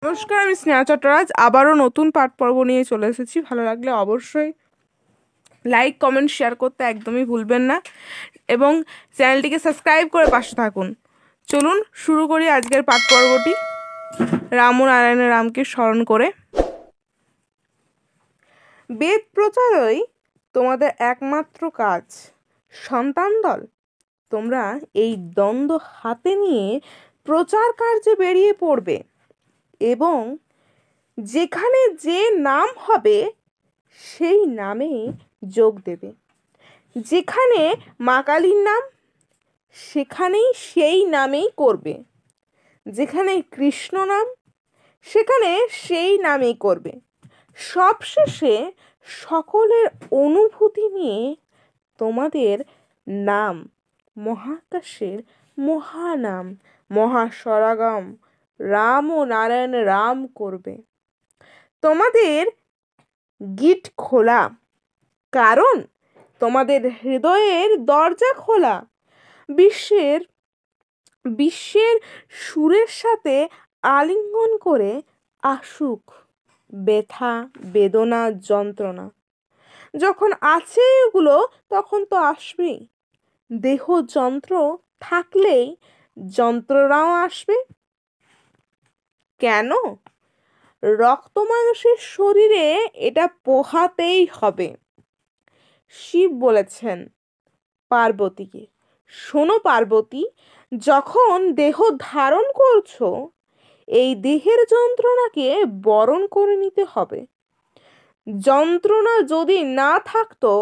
নমস্কার, আমি স্নেহা চট্টরাজ আবারও নতুন পাঠ পর্ব নিয়ে চলে এসেছি। ভালো লাগলে অবশ্যই লাইক, কমেন্ট, শেয়ার করতে একদমই ভুলবেন না এবং চ্যানেলটিকে সাবস্ক্রাইব করে পাশে থাকুন। চলুন শুরু করি আজকের পাঠ পর্বটি রাম ও নারায়ণ রামকে স্মরণ করে। বেদ প্রচারই তোমাদের একমাত্র কাজ। সন্তান দল, তোমরা এই দ্বন্দ্ব হাতে নিয়ে প্রচার কার্যে বেরিয়ে পড়বে এবং যেখানে যে নাম হবে সেই নামে যোগ দেবে। যেখানে মা কালীর নাম, সেখানেই সেই নামেই করবে। যেখানে কৃষ্ণ নাম, সেখানে সেই নামেই করবে। সবশেষে সকলের অনুভূতি নিয়ে তোমাদের নাম মহাকাশের মহানাম মহাসরাগম রাম ও নারায়ণ রাম করবে। তোমাদের গিট খোলা, কারণ তোমাদের হৃদয়ের দরজা খোলা। বিশ্বের বিশ্বের সুরের সাথে আলিঙ্গন করে আসুক ব্যথা, বেদনা, যন্ত্রণা। যখন আছে এগুলো তখন তো আসবেই। দেহ যন্ত্র থাকলেই যন্ত্রণাও আসবে। কেন? রক্ত মাংসের শরীরে এটা পোহাতেই হবে। শিব বলেছেন পার্বতীকে, শোনো পার্বতী, যখন দেহ ধারণ করছো এই দেহের যন্ত্রণাকে বরণ করে নিতে হবে। যন্ত্রণা যদি না থাকতো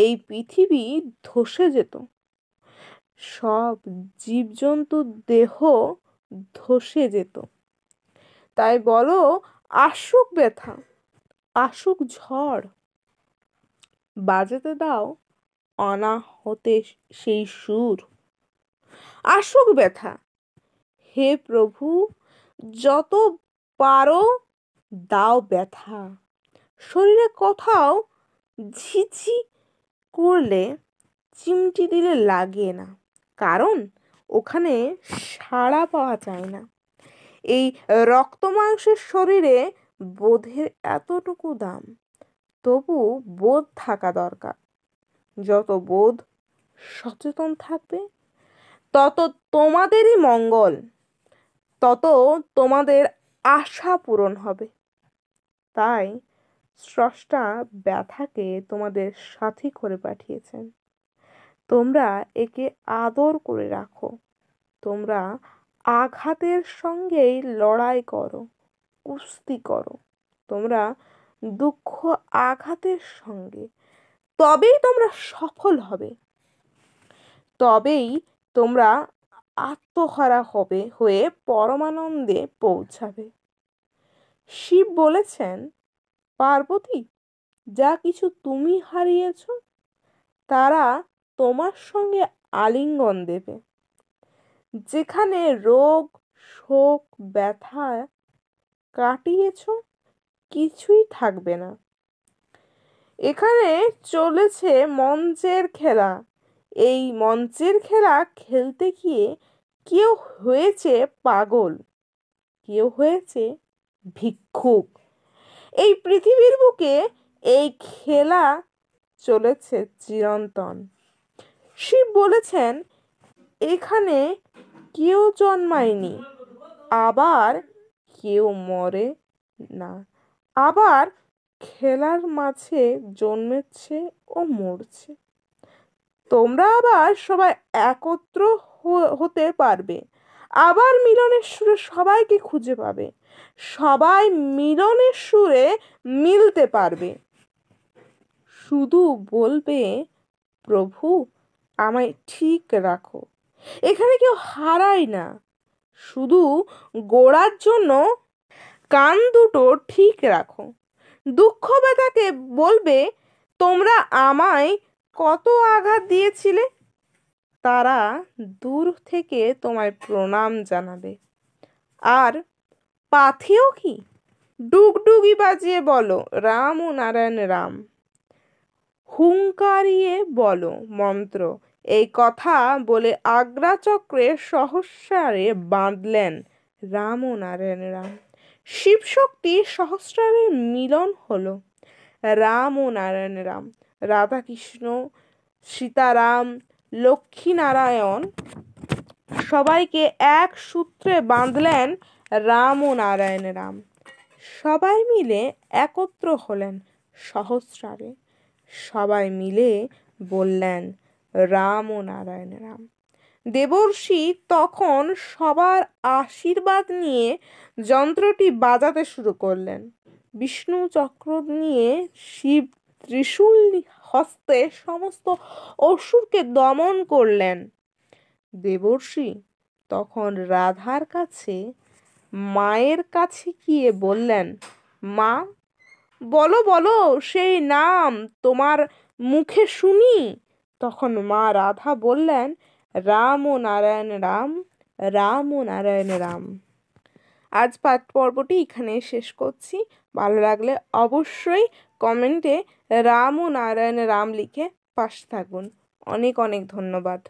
এই পৃথিবী ধসে যেত। সব জীবজন্তুর দেহ ধসে যেত। তাই বলো, আসুক ব্যথা, আসুক ঝড়, বাজাতে দাও অনাহতে সেই সুর। আসুক ব্যথা, হে প্রভু, যত পারো দাও ব্যথা। শরীরে কোথাও ঝিঝি করলে চিমটি দিলে লাগে না, কারণ ওখানে সাড়া পাওয়া যায় না। এই রক্ত মাংসের শরীরে বোধের এতটুকু দাম, তবু বোধ থাকা দরকার। যত বোধ সচেতন থাকবে তত তোমাদেরই মঙ্গল, তত তোমাদের আশা পূরণ হবে। তাই স্রষ্টা ব্যথাকে তোমাদের সাথী করে পাঠিয়েছেন। তোমরা একে আদর করে রাখো। তোমরা আঘাতের সঙ্গেই লড়াই করো, কুস্তি করো। তোমরা দুঃখ আঘাতের সঙ্গে, তবেই তোমরা সফল হবে। তবেই তোমরা আত্মহারা হয়ে পরমানন্দে পৌঁছাবে। শিব বলেছেন, পার্বতী, যা কিছু তুমি হারিয়েছ তারা তোমার সঙ্গে আলিঙ্গন দেবে। যেখানে রোগ, শোক, ব্যথা কাটিয়েছ কিছুই থাকবে না। এখানে চলেছে মঞ্চের খেলা। এই মঞ্চের খেলা খেলতে গিয়ে কেউ হয়েছে পাগল, কেউ হয়েছে ভিক্ষুক। এই পৃথিবীর বুকে এই খেলা চলেছে চিরন্তন। শিব বলেছেন, এখানে কেউ জন্মায়নি, আবার কেউ মরে না, আবার খেলার মাঝে জন্মেছে ও মরছে। তোমরা আবার সবাই একত্র হতে পারবে, আবার মিলনের সুরে সবাইকে খুঁজে পাবে, সবাই মিলনের সুরে মিলতে পারবে। শুধু বলবে, প্রভু আমায় ঠিক রাখো। এখানে কেউ হারায় না, শুধু গোড়ার জন্য কান দুটো ঠিক রাখো। দুঃখ ব্যথাকে বলবে, তোমরা আমায় কত আঘাত দিয়েছিলে। তারা দূর থেকে তোমায় প্রণাম জানাবে। আর পাথেও কি ডুগডুগি বাজিয়ে বলো রাম ও নারায়ণ রাম। হুঙ্কারিয়ে বলো মন্ত্র। এই কথা বলে আগ্রাচক্রে সহস্রারে বাঁধলেন রাম ও নারায়ণ রাম। শিবশক্তি সহস্রারের মিলন হলো। রাম ও নারায়ণ রাম, রাধাকৃষ্ণ, সীতারাম, লক্ষ্মীনারায়ণ সবাইকে এক সূত্রে বাঁধলেন রাম ও নারায়ণ রাম। সবাই মিলে একত্র হলেন সহস্রারে। সবাই মিলে বললেন রাম ও নারায়ণ রাম। দেবর্ষি তখন সবার আশীর্বাদ নিয়ে যন্ত্রটি বাজাতে শুরু করলেন। বিষ্ণু চক্র নিয়ে শিব ত্রিশূল হস্তে সমস্ত অসুরকে দমন করলেন। দেবর্ষি তখন রাধার কাছে, মায়ের কাছে গিয়ে বললেন, মা, বলো বলো সেই নাম তোমার মুখে শুনি। তখন মা রাধা বললেন, রাম ও নারায়ণ রাম, রাম ও নারায়ণ রাম। আজ পাঠ পর্বটি এখানে শেষ করছি। ভালো লাগলে অবশ্যই কমেন্টে রাম ও নারায়ণ রাম লিখে পাশে থাকুন। অনেক অনেক ধন্যবাদ।